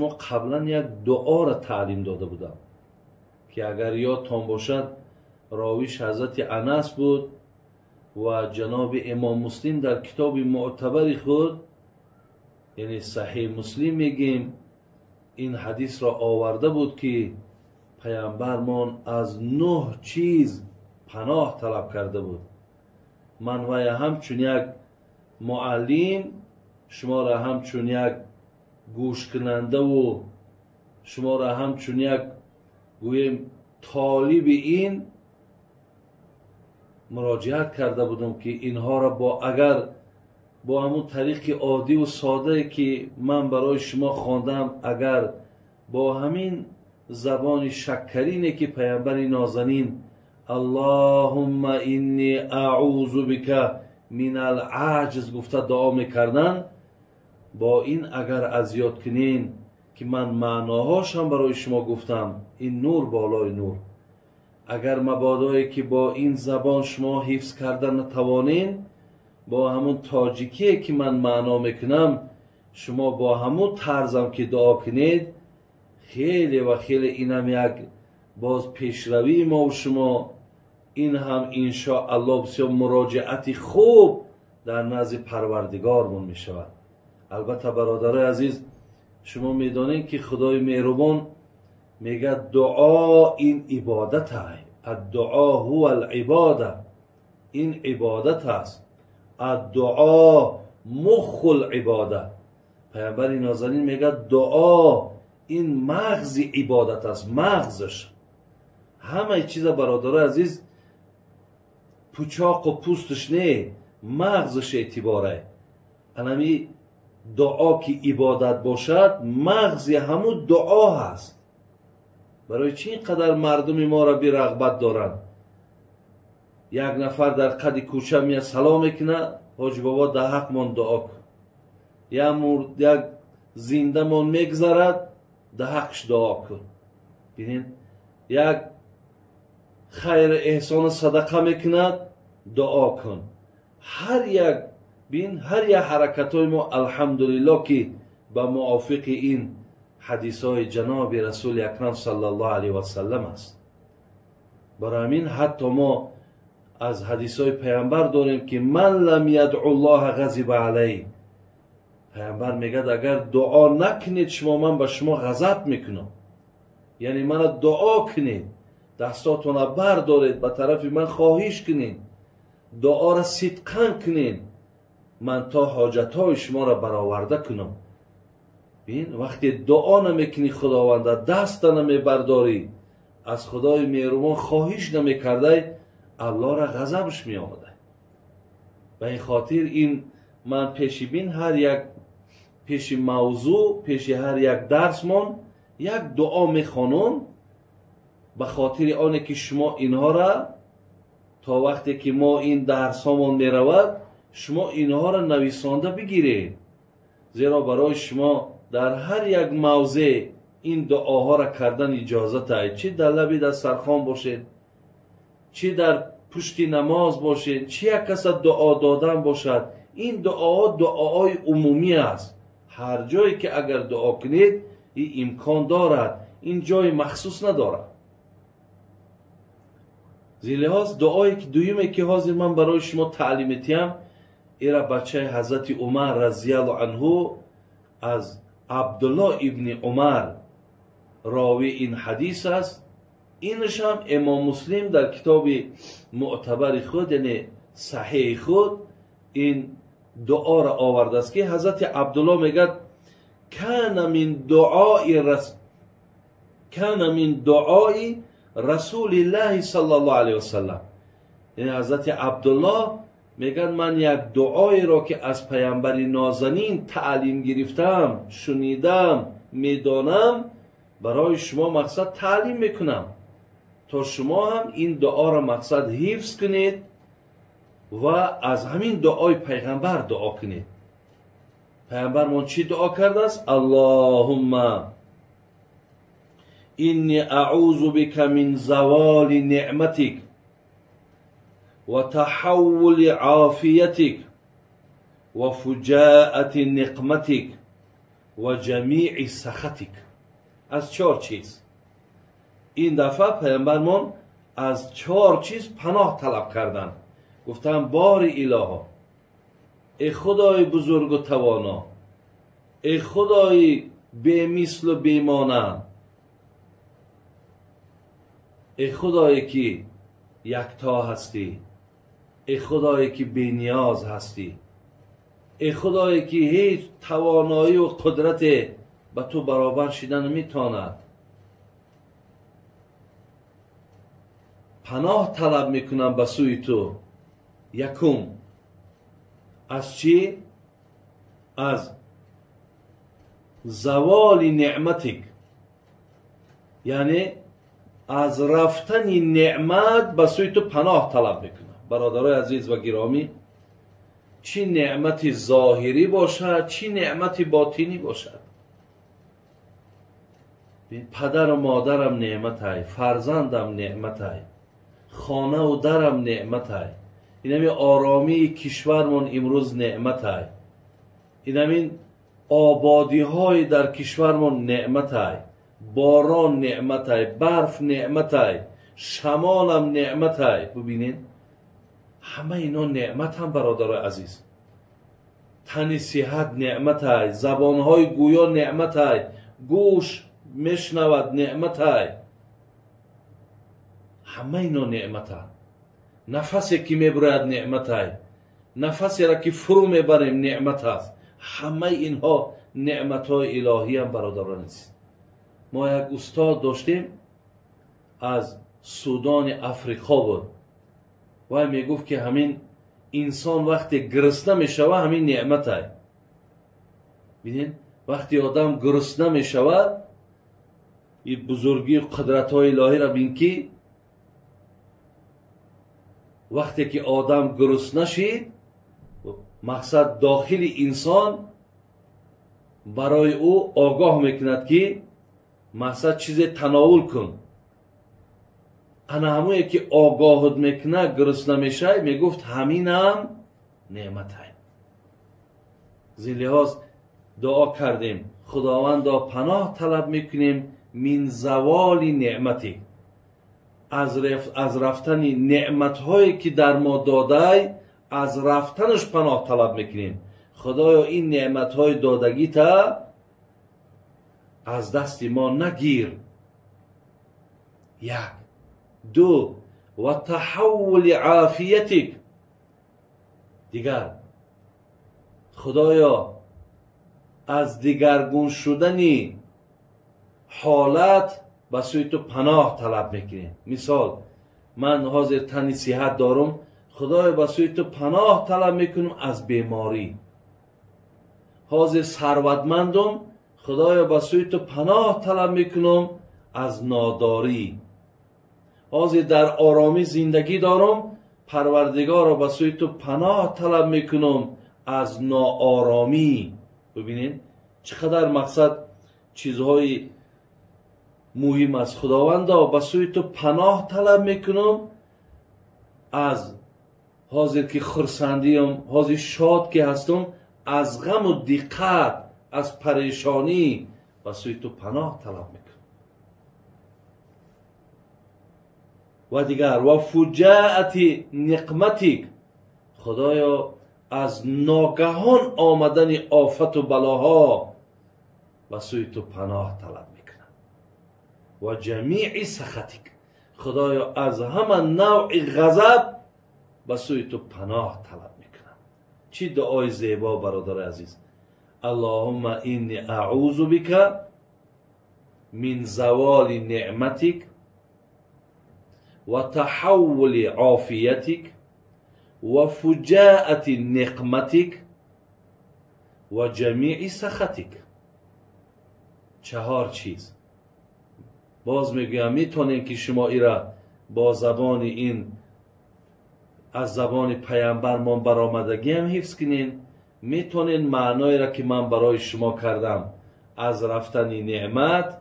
ما قبلا یک دعا را تعلیم داده بودم که اگر یادتان باشد راویش حضرت انس بود و جناب امام مسلم در کتاب معتبر خود، یعنی صحیح مسلم میگیم، این حدیث را آورده بود که پیامبرمان از 9 چیز پناه طلب کرده بود. من و همچون یک معلم، شما را همچون یک گوش کننده و شما را همچون یک گویم طالب این مراجعت کرده بودم که اینها را اگر با همون طریق عادی و ساده که من برای شما خواندم، اگر با همین زبان شکرینه که پیامبر نازنین اللهم انی اعوذ بک من العجز گفته دعا میکردن، با این اگر از یاد کنین که من معناهاش هم برای شما گفتم، این نور بالای نور، اگر مبادایی که با این زبان شما حفظ کردن نتوانین، با همون تاجیکی که من معنا میکنم شما با همون طرزم که دعا کنید، خیلی و خیلی اینم یک باز پیشروی ما و شما، این هم انشاءالله بسیار مراجعت خوب در نزد پروردگارمون می شود. البته برادرای عزیز، شما میدانید که خدای مهربان میگه دعا این عبادت است. الدعا هو العباده، این عبادت است. الدعا مخ العباده. پیامبر نازنین میگه دعا این مغز عبادت است، مغزش. همه چیز برادرای عزیز پوچاق و پوستش نه، مغزش اعتباره. انمی دعا که عبادت باشد، مغز همون دعا هست. برای چی اینقدر مردم ما را بی رغبت دارن؟ یک نفر در قد کوچه میاد سلام میکنه، حاج بابا ده حق من دعا کن. یک زنده من میگذرد، ده حقش دعا کن. ببینید، یک خیر احسان صدقه میکند، دعا کن. هر یک حرکت های ما الحمدلله که به موافق این حدیث های جناب رسول اکرم صلی الله علیه و سلم است. برای همین حتی ما از حدیث های پیامبر داریم که من لم یدعو الله غضب علیه. پیامبر میگه اگر دعا نکنید شما، من به شما غضب میکنم. یعنی من دعا کنید، دستاتون را بردارید به طرف من خواهش کنید، دعا را صدقاً کنید، من تا حاجت های شما را برآورده کنم. ببین، وقتی دعا نمیکنی خداوند، دست نمیبرداری، از خدای مهربان خواهش نمیکرده، الله را غضبش می آمده. به این خاطر این من پیش موضوع، پیش هر یک درس من یک دعا میخوانم، به خاطر آنه که شما اینها را تا وقتی که ما این درس هامون میرود، شما اینها را نویسانده بگیرید. زیرا برای شما در هر یک موضع این دعاها را کردن اجازت است. چی در لب دسترخوان باشید، چی در پشت نماز باشید، چی یک کس دعا دادن باشد، این دعاها دعاهای عمومی است. هر جایی که اگر دعا کنید این امکان دارد، این جای مخصوص ندارد. زیلهاز دعایی که دویمه که حاضر من برای شما تعلیم تیم، ایرا بچه حضرت عمر رضی الله عنه از عبدالله ابن عمر راوی این حدیث است. اینش هم امام مسلم در کتاب معتبر خود، یعنی صحیح خود، این دعا را آورده است که حضرت عبدالله میگه کان من دعای رسول الله صلی الله علیه وسلم. یعنی حضرت عبدالله میگن من یک دعای را که از پیامبر نازنین تعلیم گرفتم، شنیدم، میدانم، برای شما مقصد تعلیم میکنم تا شما هم این دعا را مقصد حفظ کنید و از همین دعای پیغمبر دعا کنید. پیغمبر من چی دعا کرده است؟ اللهم انی اعوذ بک من زوال نعمتک و تحول عافیتک و فجاءت نقمتک و جمیع سخطک. از 4 چیز. این دفعه پیامبرمون از 4 چیز پناه طلب کردن. گفتن بار الهی، ای خدای بزرگ و توانا، ای خدای بی مثل و بی مانند، ای خدایی که یکتا هستی، ای خدایی که بی نیاز هستی، ای خدایی که هیچ توانایی و قدرت به تو برابر شدن نمیتواند. پناه طلب میکنم به سوی تو. یکم، از چی؟ از زوال نعمتک، یعنی از رفتن نعمت به سوی تو پناه طلب میکنم. برادرای عزیز و گرامی، چی نعمت ظاهری باشد، چی نعمت باطنی باشد. پدر و مادرم نعمت های، فرزندم نعمت های، خانه و درم نعمت های، اینمی آرامی کشورمون امروز نعمت های، اینمی آبادی های در کشورمون نعمت های، باران نعمت های، برف نعمت های، شمالم نعمت های. ببینین همه اینا نعمت هم برادر عزیز. تن صحت نعمت های، زبان های گویا نعمت های، گوش میشنود نعمت های، همه اینا نعمت های. نفسی که میبرد نعمت های، نفسی را که فرو میبریم نعمت هست. همه اینها نعمت های الهی هم برادران است. ما یک استاد داشتیم از سودان افریقا بود، و میگفت که همین انسان وقتی گرسنه میشود همین نعمت های. ببینید وقتی آدم گرسنه میشود، این بزرگی قدرت های الهی را بین که وقتی که آدم گرسنه شد، مقصد داخل انسان برای او آگاه میکند که مقصد چیز تناول کن. انا همونی که آگاهت میکنه گرسنه میشه، میگفت همین هم نعمت های. زین لحاظ دعا کردیم خداوندا پناه طلب میکنیم من زوال نعمتی، از رفتن نعمت هایی که در ما داده، از رفتنش پناه طلب میکنیم. خدایا این نعمت های دادگی تا از دست ما نگیر. یک. دو، و تحول عافیتک. دیگر خدایا از دیگرگون شدنی حالت به سوی تو پناه طلب میکنیم. مثال من حاضر تنی صحت دارم، خدایا به سوی تو پناه طلب میکنم از بیماری. حاضر ثروتمندم، خدایا به سوی تو پناه طلب میکنم از ناداری. حاضر در آرامی زندگی دارم، پروردگار را به سوی تو پناه طلب میکنم از ناآرامی. ببینید چقدر مقصد چیزهای مهم است. خداوندا به سوی تو پناه طلب میکنم از حاضر که خرسندیم، حاضر شاد که هستم، از غم و دقت، از پریشانی به سوی تو پناه طلب میکنم. و دیگر و فجاعت نقمتک. خدایا از ناگهان آمدن آفت و بلاها به سوی تو پناه طلب میکنم. و جمیع سخطک. خدایا از همه نوع غضب به سوی تو پناه طلب میکنم. چی دعای زیبا برادر عزیز. اللهم اینی اعوذ بک من زوال نعمتک و تحول عافیتک و فجاعت نقمتک و جمیع سخطک. 4 چیز. باز میگویم میتونین که شما ایرا با زبان این از زبان پیامبر من برآمدگی هم حفظ کنین. میتونین معنای را که من برای شما کردم، از رفتن نعمت،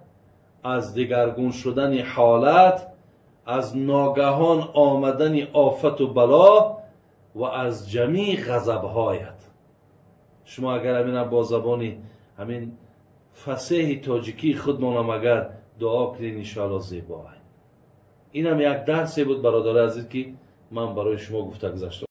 از دگرگون شدن حالت، از ناگهان آمدن آفت و بلا و از جمیع غضب‌هایت. شما اگر همین با زبان همین فصیح تاجیکی خودمانم اگر دعا کنین انشاءالله زیبا. اینم یک درسی بود برادر عزیز که من برای شما گفته گذاشتم.